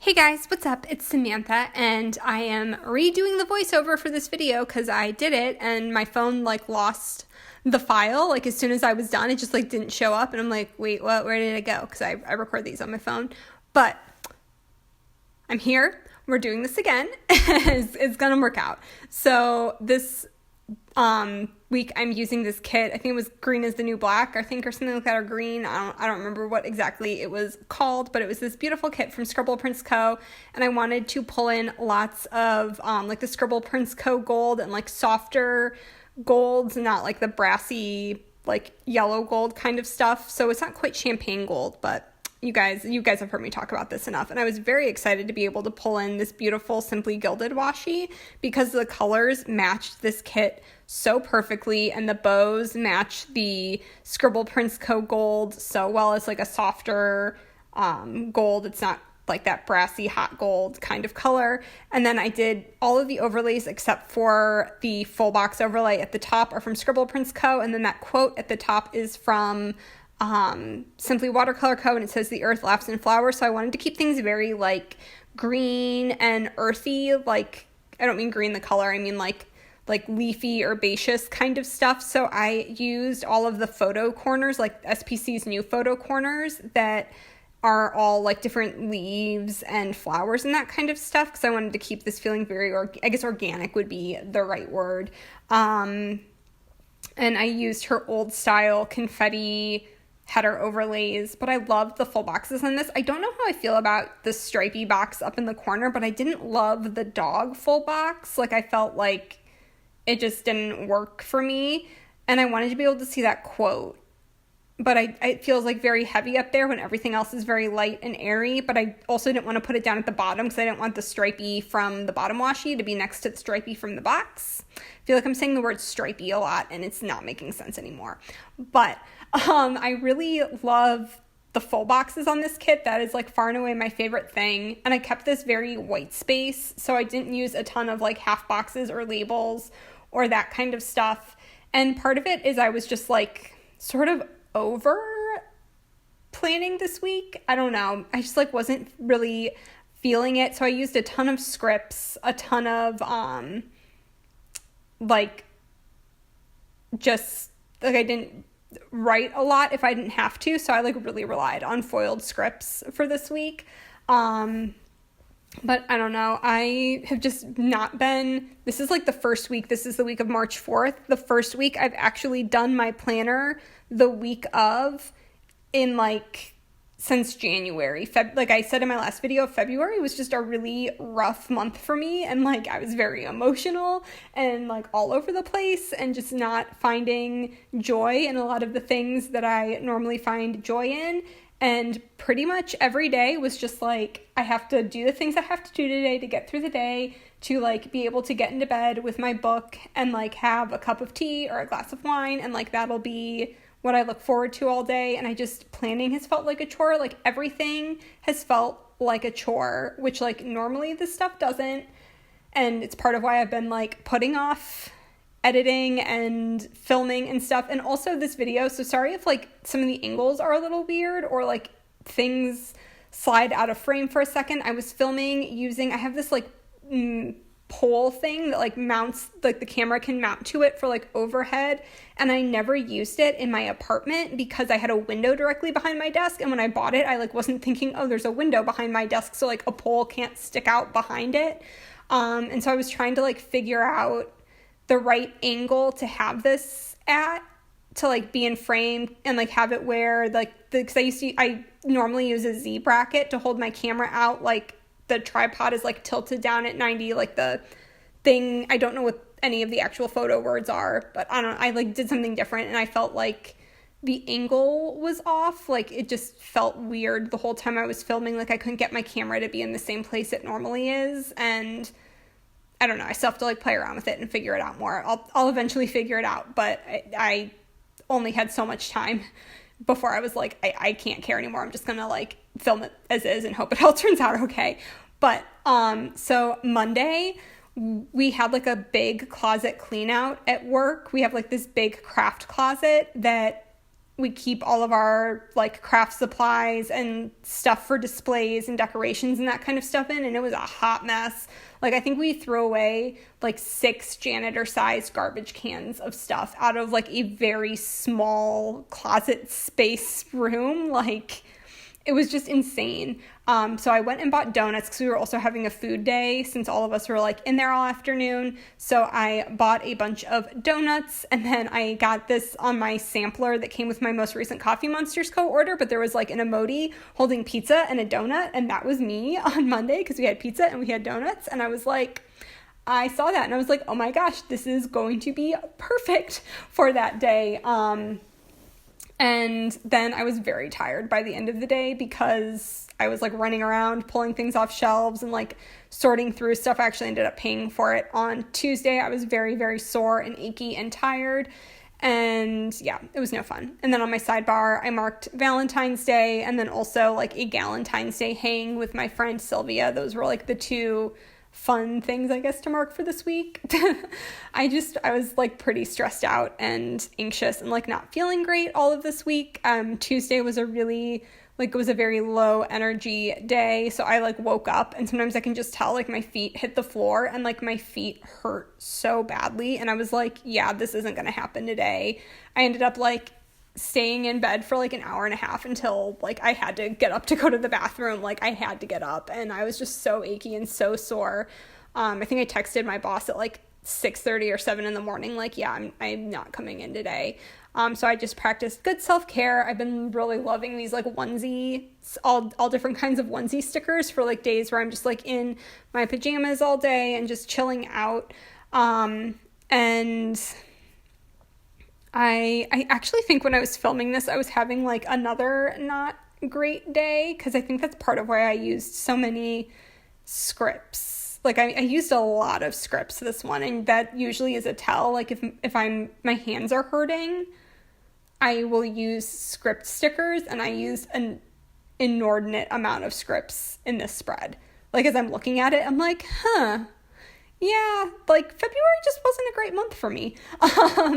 Hey guys, what's up? It's Samantha, and I am redoing the voiceover for this video because I did it and my phone lost the file. As soon as I was done, it just didn't show up, and I'm like, wait, what? Where did it go? Because I record these on my phone. But I'm here. We're doing this again. It's gonna work out. So this week I'm using this kit. I think it was Green is the New Black, or something like that, or green. I don't remember what exactly it was called, but it was this beautiful kit from Scribble Co. And I wanted to pull in lots of the Scribble Co. gold and softer golds, not the brassy yellow gold kind of stuff. So it's not quite champagne gold, but you guys have heard me talk about this enough. And I was very excited to be able to pull in this beautiful Simply Gilded washi because the colors matched this kit so perfectly, and the bows match the Scribble Co. gold so well. It's a softer gold. It's not that brassy hot gold kind of color. And then I did all of the overlays except for the full box overlay at the top are from Scribble Co. And then that quote at the top is from Simply Watercolor Co. And it says the earth laughs in flowers. So I wanted to keep things very green and earthy. I don't mean green the color, I mean like leafy, herbaceous kind of stuff. So I used all of the photo corners, SPC's new photo corners that are all different leaves and flowers and that kind of stuff, because I wanted to keep this feeling very, organic would be the right word. And I used her old style confetti header overlays, but I loved the full boxes on this. I don't know how I feel about the stripy box up in the corner, but I didn't love the dog full box. I felt it just didn't work for me, and I wanted to be able to see that quote, but it feels very heavy up there when everything else is very light and airy. But I also didn't want to put it down at the bottom because I didn't want the stripey from the bottom washi to be next to the stripey from the box. I feel I'm saying the word stripey a lot and it's not making sense anymore. But I really love the full boxes on this kit. That is far and away my favorite thing. And I kept this very white space, so I didn't use a ton of half boxes or labels or that kind of stuff. And part of it is I was just sort of over planning this week. I don't know. I just wasn't really feeling it. So I used a ton of scripts, a ton of I didn't write a lot if I didn't have to. So I really relied on foiled scripts for this week. But I don't know. I have just not been, this is the first week. This is the week of March 4th. The first week I've actually done my planner the week of in since January. I said in my last video, February was just a really rough month for me. And I was very emotional and all over the place and just not finding joy in a lot of the things that I normally find joy in. And pretty much every day was just I have to do the things I have to do today to get through the day, to be able to get into bed with my book and have a cup of tea or a glass of wine, and that'll be what I look forward to all day. And planning has felt like a chore. Everything has felt like a chore, which normally this stuff doesn't. And it's part of why I've been putting off editing and filming and stuff. And also this video, so sorry if some of the angles are a little weird or things slide out of frame for a second. I was filming using, I have this pole thing that mounts, the camera can mount to it for overhead, and I never used it in my apartment because I had a window directly behind my desk. And when I bought it, I wasn't thinking, oh, there's a window behind my desk, so a pole can't stick out behind it. And so I was trying to figure out the right angle to have this at, to be in frame and have it where because I normally use a Z bracket to hold my camera out. The tripod is tilted down at 90, the thing, I don't know what any of the actual photo words are, but I did something different, and I felt the angle was off. It just felt weird the whole time I was filming. I couldn't get my camera to be in the same place it normally is, and I don't know. I still have to play around with it and figure it out more. I'll eventually figure it out, but I only had so much time before I was I can't care anymore. I'm just gonna film it as is and hope it all turns out okay. But so Monday we had a big closet clean out at work. We have this big craft closet that we keep all of our like craft supplies and stuff for displays and decorations and that kind of stuff in, and it was a hot mess. Like, I think we threw away like 6 janitor-sized garbage cans of stuff out of like a very small closet space room. Like, it was just insane. So I went and bought donuts because we were also having a food day since all of us were like in there all afternoon. So I bought a bunch of donuts, and then I got this on my sampler that came with my most recent Coffee Monsters co-order, but there was like an emoji holding pizza and a donut, and that was me on Monday because we had pizza and we had donuts. And I was like, I saw that and I was like, oh my gosh, this is going to be perfect for that day. And then I was very tired by the end of the day because I was like running around, pulling things off shelves and like sorting through stuff. I actually ended up paying for it on Tuesday. I was very, very sore and achy and tired. And yeah, it was no fun. And then on my sidebar, I marked Valentine's Day and then also like a Galentine's Day hang with my friend Sylvia. Those were like the 2 fun things, I guess, to mark for this week. I was like pretty stressed out and anxious and like not feeling great all of this week. Tuesday was it was a very low energy day. So I like woke up and sometimes I can just tell like my feet hit the floor and like my feet hurt so badly. And I was like, yeah, this isn't going to happen today. I ended up like staying in bed for like an hour and a half until like I had to get up to go to the bathroom. Like, I had to get up and I was just so achy and so sore. I think I texted my boss at like 6:30 or 7 in the morning, like, yeah, I'm not coming in today. So I just practiced good self-care. I've been really loving these like onesie, all different kinds of onesie stickers for like days where I'm just like in my pajamas all day and just chilling out. And I actually think when I was filming this, I was having like another not great day because I think that's part of why I used so many scripts. Like, I used a lot of scripts this one, and that usually is a tell. Like, if my hands are hurting, I will use script stickers, and I used an inordinate amount of scripts in this spread. Like, as I'm looking at it, I'm like, yeah, like February just wasn't a great month for me.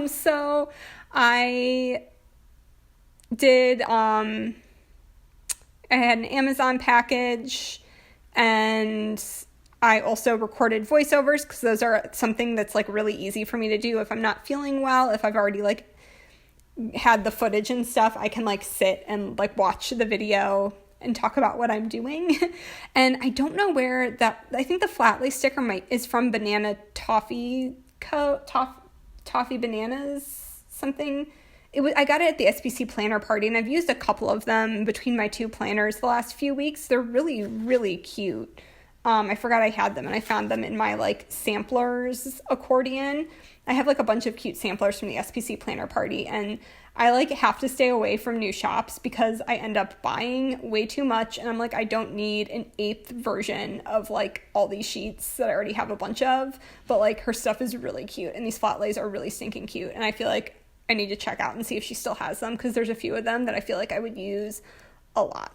So I did, I had an Amazon package, and I also recorded voiceovers because those are something that's like really easy for me to do if I'm not feeling well. If I've already like had the footage and stuff, I can like sit and like watch the video and talk about what I'm doing. And I don't know where that, I think the flat lace sticker is from Banana Toffee Bananas something. I got it at the SBC planner party, and I've used a couple of them between my 2 planners the last few weeks. They're really, really cute. I forgot I had them, and I found them in my like samplers accordion. I have like a bunch of cute samplers from the SPC planner party, and I like have to stay away from new shops because I end up buying way too much, and I'm like, I don't need an 8th version of like all these sheets that I already have a bunch of. But like, her stuff is really cute, and these flat lays are really stinking cute, and I feel like I need to check out and see if she still has them because there's a few of them that I feel like I would use a lot.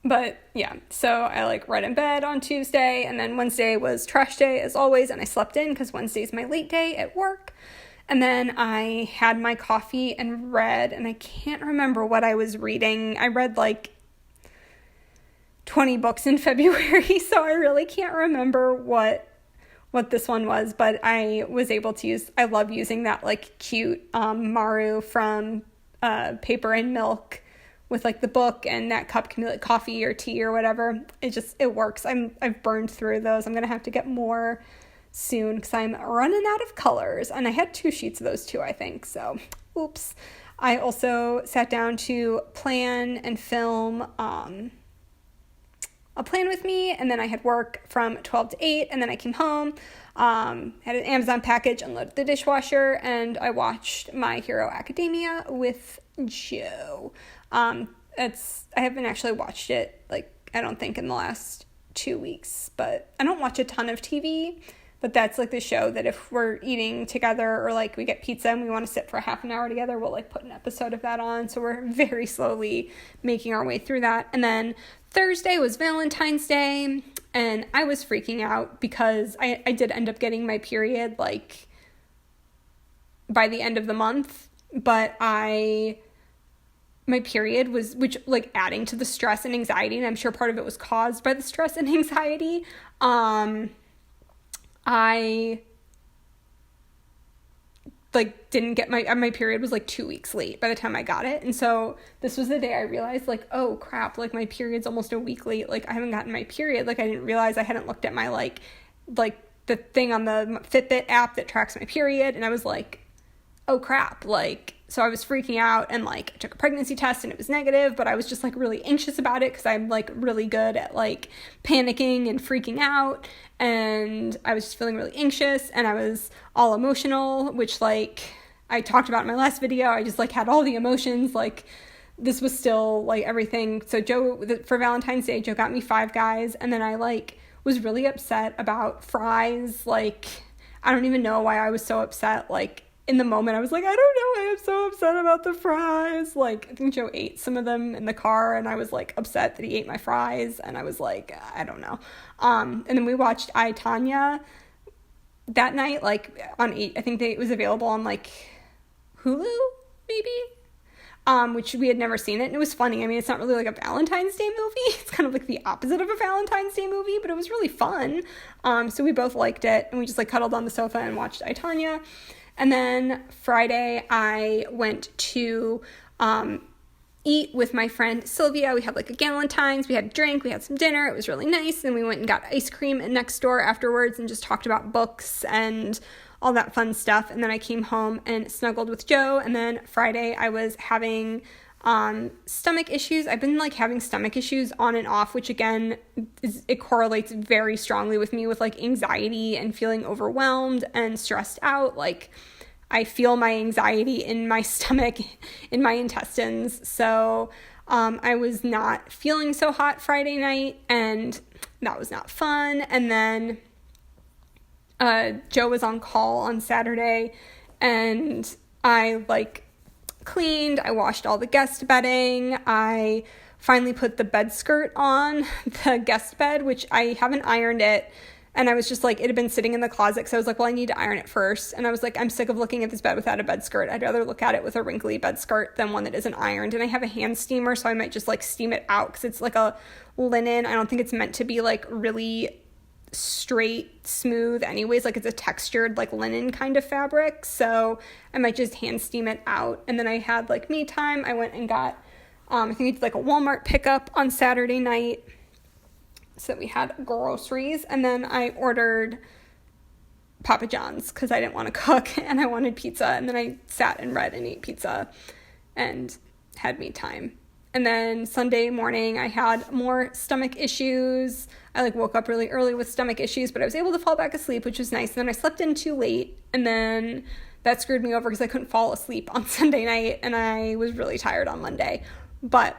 But yeah, so I like read in bed on Tuesday, and then Wednesday was trash day as always, and I slept in because Wednesday's my late day at work. And then I had my coffee and read, and I can't remember what I was reading. I read like 20 books in February, so I really can't remember what this one was, but I was able to I love using that like cute Maru from Paper and Milk with like the book, and that cup can be like coffee or tea or whatever. It works. I've burned through those. I'm gonna have to get more soon because I'm running out of colors, and I had 2 sheets of those too, I think. So oops. I also sat down to plan and film a plan with me, and then I had work from 12 to 8, and then I came home, had an Amazon package, unloaded the dishwasher, and I watched My Hero Academia with Joe. I haven't actually watched it, like, I don't think in the last 2 weeks, but I don't watch a ton of TV, but that's like the show that if we're eating together or like we get pizza and we want to sit for half an hour together, we'll like put an episode of that on. So we're very slowly making our way through that. And then Thursday was Valentine's Day, and I was freaking out because I did end up getting my period like by the end of the month. but my period was, which like adding to the stress and anxiety, and I'm sure part of it was caused by the stress and anxiety. I like didn't get my period was like 2 weeks late by the time I got it. And so this was the day I realized, like, oh crap, like my period's almost a week late. Like I haven't gotten my period. Like I didn't realize I hadn't looked at my like the thing on the Fitbit app that tracks my period. And I was like, oh crap. Like, so I was freaking out, and like I took a pregnancy test and it was negative, but I was just like really anxious about it because I'm like really good at like panicking and freaking out. And I was just feeling really anxious, and I was all emotional, which like I talked about in my last video. I just like had all the emotions. Like this was still like everything. So Joe, for Valentine's Day, Joe got me Five Guys, and then I like was really upset about fries. Like I don't even know why I was so upset. Like in the moment, I was like, I don't know why I'm so upset about the fries. Like, I think Joe ate some of them in the car, and I was like upset that he ate my fries, and I was like, I don't know. And then we watched I, Tonya that night, like on 8, I think it was available on like Hulu, maybe, which we had never seen it, and it was funny. I mean, it's not really like a Valentine's Day movie. It's kind of like the opposite of a Valentine's Day movie, but it was really fun. So we both liked it, and we just like cuddled on the sofa and watched I, Tonya. And then Friday, I went to eat with my friend Sylvia. We had like a Galentine's, we had a drink, we had some dinner. It was really nice. And we went and got ice cream at Next Door afterwards and just talked about books and all that fun stuff. And then I came home and snuggled with Joe. And then Friday, I was having stomach issues. I've been like having stomach issues on and off, which again, it correlates very strongly with me with like anxiety and feeling overwhelmed and stressed out. Like I feel my anxiety in my stomach, in my intestines. So I was not feeling so hot Friday night, and that was not fun. And then Joe was on call on Saturday, and I like cleaned, I washed all the guest bedding, I finally put the bed skirt on the guest bed, which I haven't ironed it, and I was just like, it had been sitting in the closet, so I was like, well, I need to iron it first, and I was like, I'm sick of looking at this bed without a bed skirt. I'd rather look at it with a wrinkly bed skirt than one that isn't ironed, and I have a hand steamer, so I might just like steam it out, because it's like a linen. I don't think it's meant to be like really straight, smooth anyways, like it's a textured like linen kind of fabric, so I might just hand steam it out. And then I had like me time. I went and got I think it's like a Walmart pickup on Saturday night, so we had groceries. And then I ordered Papa John's because I didn't want to cook and I wanted pizza, and then I sat and read and ate pizza and had me time. And then Sunday morning, I had more stomach issues. I like woke up really early with stomach issues, but I was able to fall back asleep, which was nice. And then I slept in too late, and then that screwed me over because I couldn't fall asleep on Sunday night, and I was really tired on Monday. But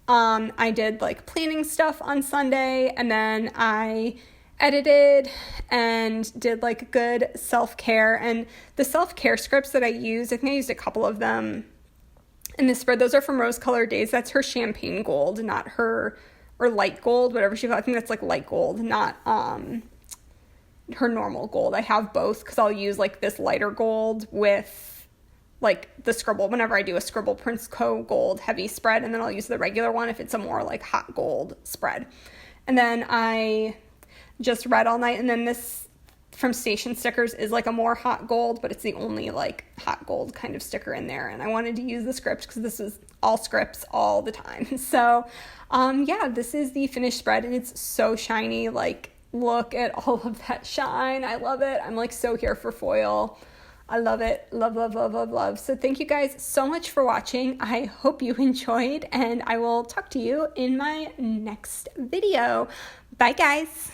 I did like planning stuff on Sunday, and then I edited and did like good self-care. And the self-care scripts that I used, I think I used a couple of them in this spread. Those are from Rose Colored Days. That's her champagne gold, not her, or light gold, whatever she calls. I think that's like light gold, not her normal gold. I have both because I'll use like this lighter gold with like the Scribble whenever I do a Scribble Prince Co. gold heavy spread, and then I'll use the regular one if it's a more like hot gold spread. And then I just read all night, and then this from Station Stickers is like a more hot gold, but it's the only like hot gold kind of sticker in there, and I wanted to use the script because this is all scripts all the time. So yeah, this is the finished spread, and it's so shiny. Like, look at all of that shine. I love it. I'm like so here for foil. I love it. Love, love, love, love, love. So thank you guys so much for watching. I hope you enjoyed, and I will talk to you in my next video. Bye, guys.